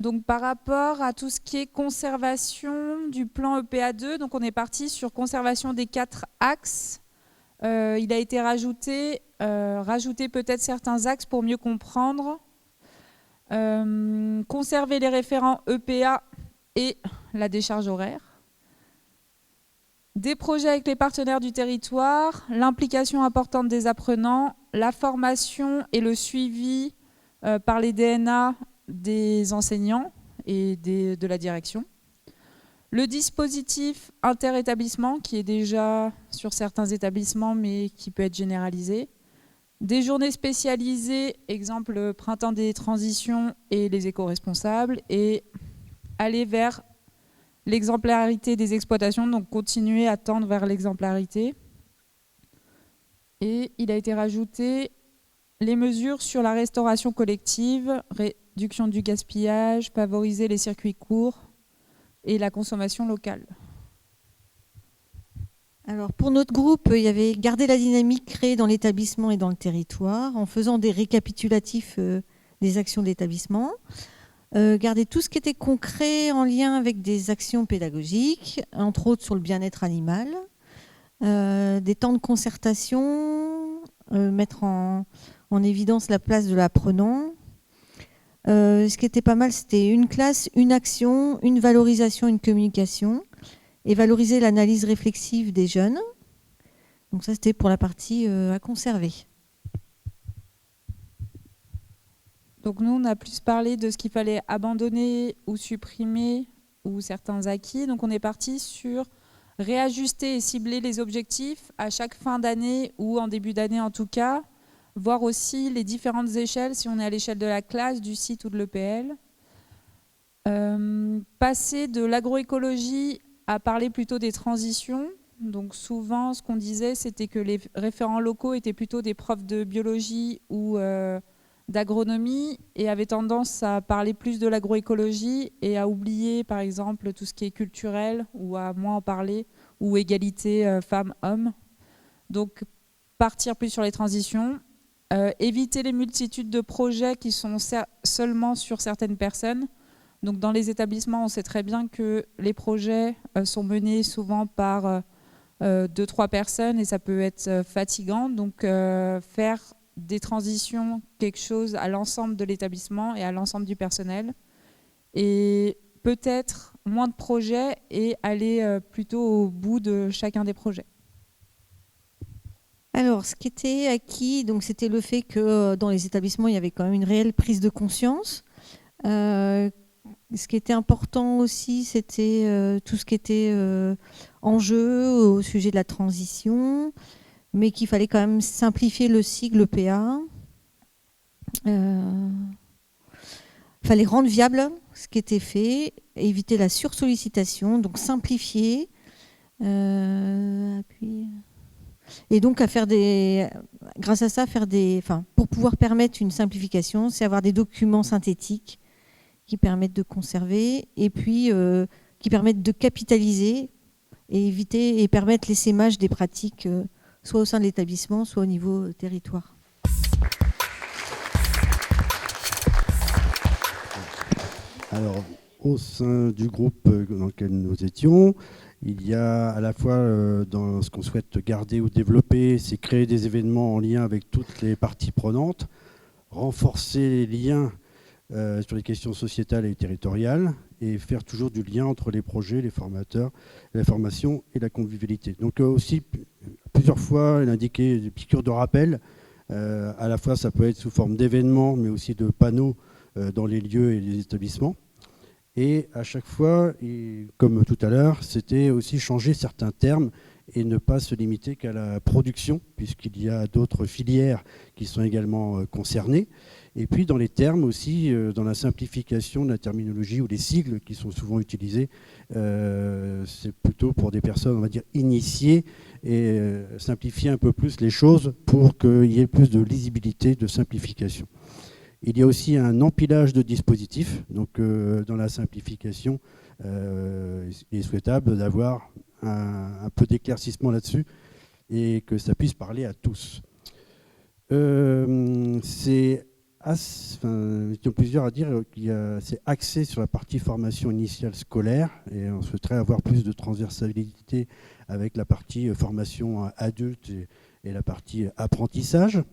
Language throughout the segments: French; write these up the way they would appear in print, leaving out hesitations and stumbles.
Donc par rapport à tout ce qui est conservation du plan EPA2, donc on est parti sur conservation des 4 axes. Il a été rajouté peut-être certains axes pour mieux comprendre. Conserver les référents EPA et la décharge horaire. Des projets avec les partenaires du territoire, l'implication importante des apprenants, la formation et le suivi par les DNA des enseignants et de la direction. Le dispositif interétablissement qui est déjà sur certains établissements mais qui peut être généralisé. Des journées spécialisées, exemple Printemps des transitions et les éco-responsables, et aller vers l'exemplarité des exploitations, donc continuer à tendre vers l'exemplarité. Et il a été rajouté les mesures sur la restauration collective, réduction du gaspillage, favoriser les circuits courts et la consommation locale. Alors pour notre groupe, il y avait garder la dynamique créée dans l'établissement et dans le territoire en faisant des récapitulatifs des actions de l'établissement. Garder tout ce qui était concret en lien avec des actions pédagogiques, entre autres sur le bien-être animal. Des temps de concertation, mettre en évidence la place de l'apprenant. Ce qui était pas mal, c'était une classe, une action, une valorisation, une communication. Et valoriser l'analyse réflexive des jeunes. Donc ça, c'était pour la partie à conserver. Donc nous, on a plus parlé de ce qu'il fallait abandonner ou supprimer ou certains acquis. Donc on est parti sur réajuster et cibler les objectifs à chaque fin d'année ou en début d'année en tout cas. Voir aussi les différentes échelles, si on est à l'échelle de la classe, du site ou de l'EPL. Passer de l'agroécologie à parler plutôt des transitions. Donc souvent, ce qu'on disait, c'était que les référents locaux étaient plutôt des profs de biologie ou d'agronomie et avaient tendance à parler plus de l'agroécologie et à oublier, par exemple, tout ce qui est culturel ou à moins en parler, ou égalité femmes-hommes. Donc partir plus sur les transitions, éviter les multitudes de projets qui sont seulement sur certaines personnes. Donc dans les établissements, on sait très bien que les projets sont menés souvent par 2-3 personnes et ça peut être fatigant. Donc faire des transitions, quelque chose à l'ensemble de l'établissement et à l'ensemble du personnel. Et peut-être moins de projets et aller plutôt au bout de chacun des projets. Alors, ce qui était acquis, donc, c'était le fait que dans les établissements, il y avait quand même une réelle prise de conscience. Ce qui était important aussi, c'était tout ce qui était enjeu au sujet de la transition, mais qu'il fallait quand même simplifier le cycle EPA. Fallait rendre viable ce qui était fait, éviter la sursollicitation, donc simplifier. Et donc à faire grâce à ça, pour pouvoir permettre une simplification, c'est avoir des documents synthétiques qui permettent de conserver et puis qui permettent de capitaliser et éviter et permettre l'essaimage des pratiques soit au sein de l'établissement, soit au niveau territoire. Alors, au sein du groupe dans lequel nous étions, il y a à la fois dans ce qu'on souhaite garder ou développer, c'est créer des événements en lien avec toutes les parties prenantes, renforcer les liens sur les questions sociétales et territoriales et faire toujours du lien entre les projets, les formateurs, la formation et la convivialité. Donc aussi, plusieurs fois, il indiquait des piqûres de rappel. À la fois, ça peut être sous forme d'événements, mais aussi de panneaux dans les lieux et les établissements. Et à chaque fois, et comme tout à l'heure, c'était aussi changer certains termes et ne pas se limiter qu'à la production, puisqu'il y a d'autres filières qui sont également concernées. Et puis dans les termes aussi, dans la simplification de la terminologie ou les sigles qui sont souvent utilisés, c'est plutôt pour des personnes, on va dire, initiées et simplifier un peu plus les choses pour qu'il y ait plus de lisibilité, de simplification. Il y a aussi un empilage de dispositifs. Donc, dans la simplification, il est souhaitable d'avoir un peu d'éclaircissement là-dessus et que ça puisse parler à tous. C'est nous étions plusieurs à dire que c'est axé sur la partie formation initiale scolaire et on souhaiterait avoir plus de transversalité avec la partie formation adulte et la partie apprentissage.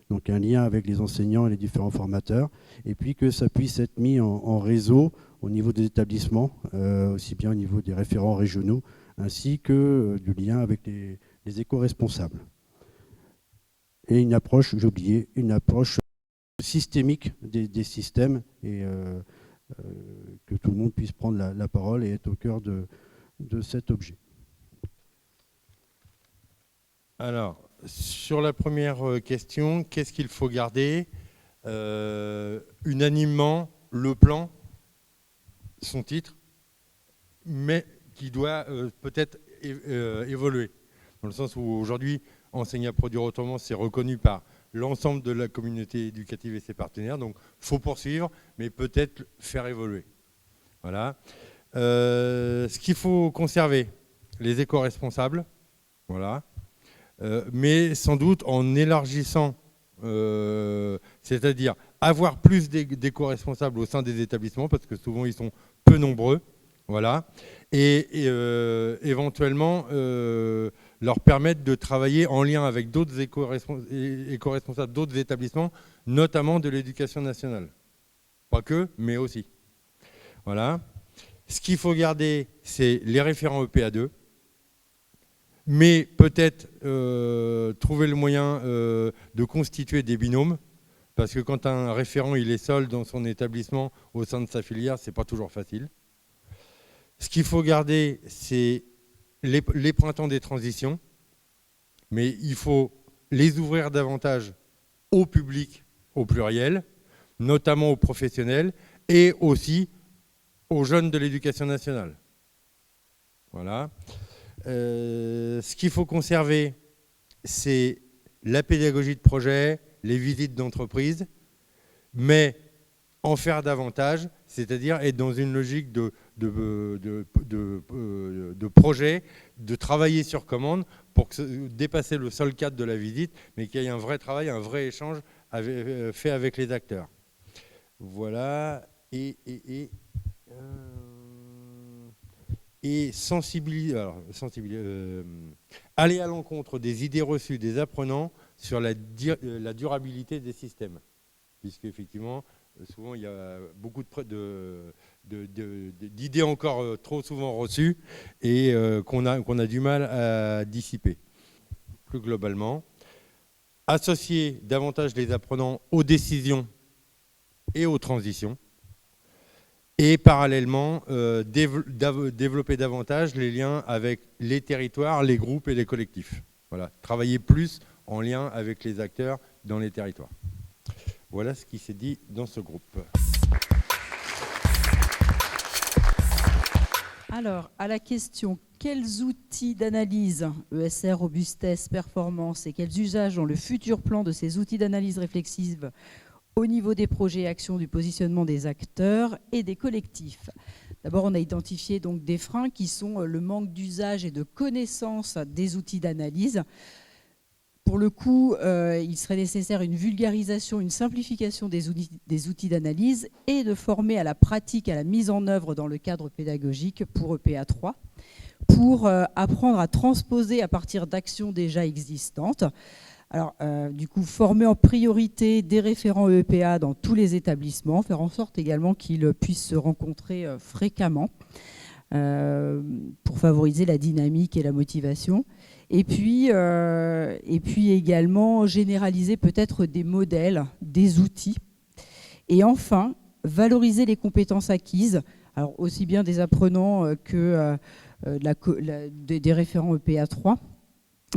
Donc un lien avec les enseignants et les différents formateurs, et puis que ça puisse être mis en réseau au niveau des établissements, aussi bien au niveau des référents régionaux, ainsi que du lien avec les éco-responsables. Et une approche, j'ai oublié, une approche systémique des systèmes, et que tout le monde puisse prendre la parole et être au cœur de cet objet. Alors, sur la première question, qu'est-ce qu'il faut garder ? Unanimement, le plan, son titre, mais qui doit peut-être évoluer. Dans le sens où aujourd'hui, enseigner à produire autrement, c'est reconnu par l'ensemble de la communauté éducative et ses partenaires. Donc, il faut poursuivre, mais peut-être faire évoluer. Voilà. Ce qu'il faut conserver, les éco-responsables. Voilà. Mais sans doute en élargissant, c'est-à-dire avoir plus d'éco-responsables au sein des établissements, parce que souvent ils sont peu nombreux, voilà, et éventuellement leur permettre de travailler en lien avec d'autres éco-responsables d'autres établissements, notamment de l'éducation nationale. Pas que, mais aussi. Voilà. Ce qu'il faut garder, c'est les référents EPA2. Mais peut-être trouver le moyen de constituer des binômes, parce que quand un référent il est seul dans son établissement au sein de sa filière, c'est pas toujours facile. Ce qu'il faut garder, c'est les printemps des transitions, mais il faut les ouvrir davantage au public, au pluriel, notamment aux professionnels, et aussi aux jeunes de l'éducation nationale. Voilà. Ce qu'il faut conserver, c'est la pédagogie de projet, les visites d'entreprise, mais en faire davantage, c'est-à-dire être dans une logique de projet, de travailler sur commande pour dépasser le seul cadre de la visite, mais qu'il y ait un vrai travail, un vrai échange fait avec les acteurs. Voilà. Et aller à l'encontre des idées reçues des apprenants sur la durabilité des systèmes. Puisque effectivement, souvent il y a beaucoup d'idées encore trop souvent reçues et qu'on a du mal à dissiper. Plus globalement, associer davantage les apprenants aux décisions et aux transitions. Et parallèlement, développer davantage les liens avec les territoires, les groupes et les collectifs. Voilà, travailler plus en lien avec les acteurs dans les territoires. Voilà ce qui s'est dit dans ce groupe. Alors, à la question « Quels outils d'analyse, ESR, robustesse, performance et quels usages dans le futur plan de ces outils d'analyse réflexive au niveau des projets et actions du positionnement des acteurs et des collectifs ?» D'abord, on a identifié donc des freins qui sont le manque d'usage et de connaissance des outils d'analyse. Pour le coup, il serait nécessaire une vulgarisation, une simplification des outils d'analyse et de former à la pratique, à la mise en œuvre dans le cadre pédagogique pour EPA3, pour apprendre à transposer à partir d'actions déjà existantes. Alors, du coup, former en priorité des référents EPA dans tous les établissements, faire en sorte également qu'ils puissent se rencontrer fréquemment pour favoriser la dynamique et la motivation. Et puis également généraliser peut-être des modèles, des outils. Et enfin, valoriser les compétences acquises, alors aussi bien des apprenants que des référents EPA3.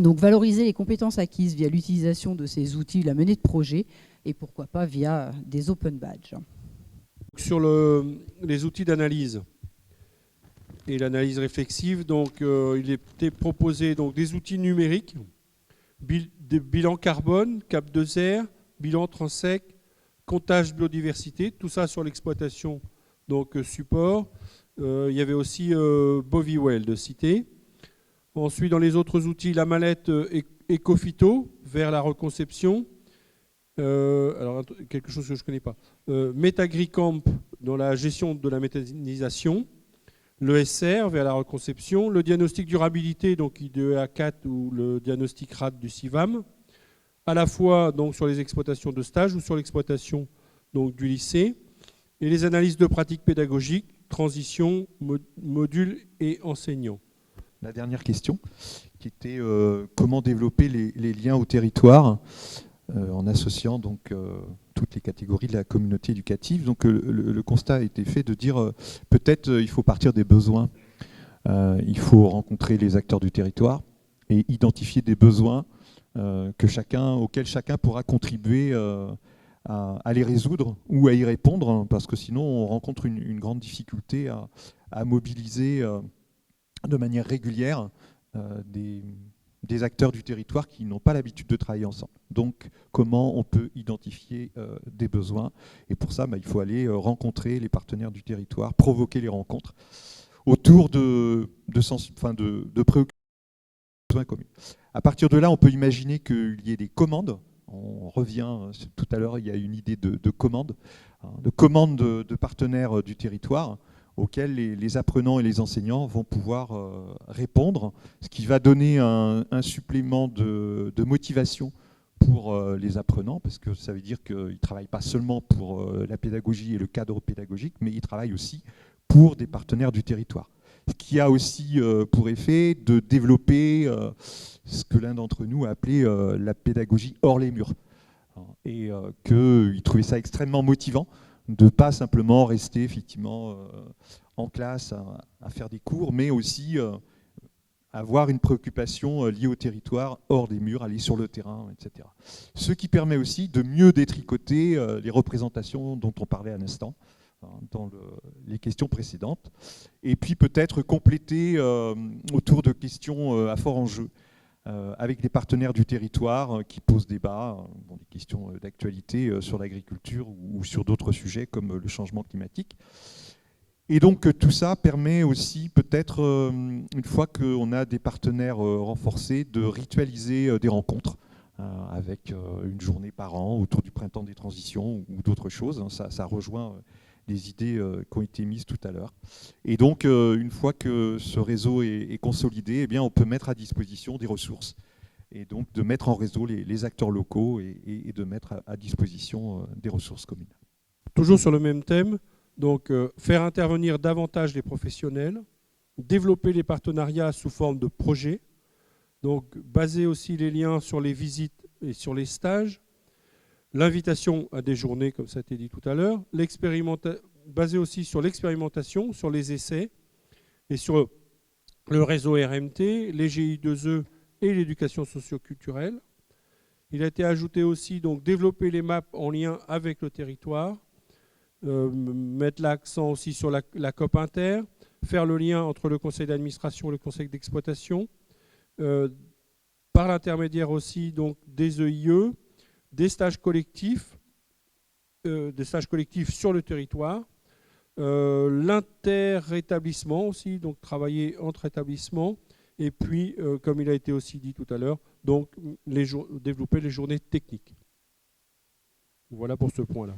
Donc valoriser les compétences acquises via l'utilisation de ces outils, la menée de projet, et pourquoi pas via des open badges. Sur les outils d'analyse et l'analyse réflexive, donc, il était proposé donc, des outils numériques, des bilans carbone, CAP2R, bilan transec, comptage biodiversité, tout ça sur l'exploitation donc support. Il y avait aussi Bovivell de cité. Ensuite, dans les autres outils, la mallette Ecophyto vers la reconception, Alors, quelque chose que je ne connais pas. MetaGriCamp dans la gestion de la méthanisation, le SR vers la reconception, le diagnostic durabilité, donc IDEA4 ou le diagnostic RAD du CIVAM, à la fois donc, sur les exploitations de stage ou sur l'exploitation donc, du lycée, et les analyses de pratiques pédagogiques, transition, modules et enseignants. La dernière question, qui était comment développer les liens au territoire en associant donc toutes les catégories de la communauté éducative. Donc le constat a été fait de dire peut-être il faut partir des besoins, il faut rencontrer les acteurs du territoire et identifier des besoins auxquels chacun pourra contribuer à les résoudre ou à y répondre, parce que sinon on rencontre une grande difficulté à mobiliser de manière régulière des acteurs du territoire qui n'ont pas l'habitude de travailler ensemble. Donc, comment on peut identifier des besoins? Et pour ça, il faut aller rencontrer les partenaires du territoire, provoquer les rencontres autour de préoccupations besoins communs. À partir de là, on peut imaginer qu'il y ait des commandes. On revient, tout à l'heure, il y a une idée de commande, de partenaires du territoire, auxquels les apprenants et les enseignants vont pouvoir répondre, ce qui va donner un supplément de motivation pour les apprenants, parce que ça veut dire qu'ils ne travaillent pas seulement pour la pédagogie et le cadre pédagogique, mais ils travaillent aussi pour des partenaires du territoire. Ce qui a aussi pour effet de développer ce que l'un d'entre nous a appelé la pédagogie hors les murs. Et qu'il trouvait ça extrêmement motivant de ne pas simplement rester effectivement en classe à faire des cours, mais aussi avoir une préoccupation liée au territoire, hors des murs, aller sur le terrain, etc. Ce qui permet aussi de mieux détricoter les représentations dont on parlait à l'instant, dans les questions précédentes, et puis peut-être compléter autour de questions à fort enjeu, avec des partenaires du territoire qui posent débat, des questions d'actualité sur l'agriculture ou sur d'autres sujets comme le changement climatique. Et donc tout ça permet aussi peut-être, une fois qu'on a des partenaires renforcés, de ritualiser des rencontres avec une journée par an autour du printemps des transitions ou d'autres choses. Ça rejoint les idées qui ont été mises tout à l'heure. Et donc, une fois que ce réseau est consolidé, eh bien, on peut mettre à disposition des ressources. Et donc, de mettre en réseau les acteurs locaux et de mettre à disposition des ressources communes. Toujours sur le même thème, donc faire intervenir davantage les professionnels, développer les partenariats sous forme de projets, donc baser aussi les liens sur les visites et sur les stages, l'invitation à des journées, comme ça a été dit tout à l'heure, basé aussi sur l'expérimentation, sur les essais, et sur le réseau RMT, les GI2E et l'éducation socio-culturelle. Il a été ajouté aussi donc développer les maps en lien avec le territoire, mettre l'accent aussi sur la COP Inter, faire le lien entre le conseil d'administration et le conseil d'exploitation, par l'intermédiaire aussi donc des EIE, des stages collectifs sur le territoire, l'inter-établissement aussi, donc travailler entre établissements, et puis, comme il a été aussi dit tout à l'heure, donc développer les journées techniques. Voilà pour ce point-là.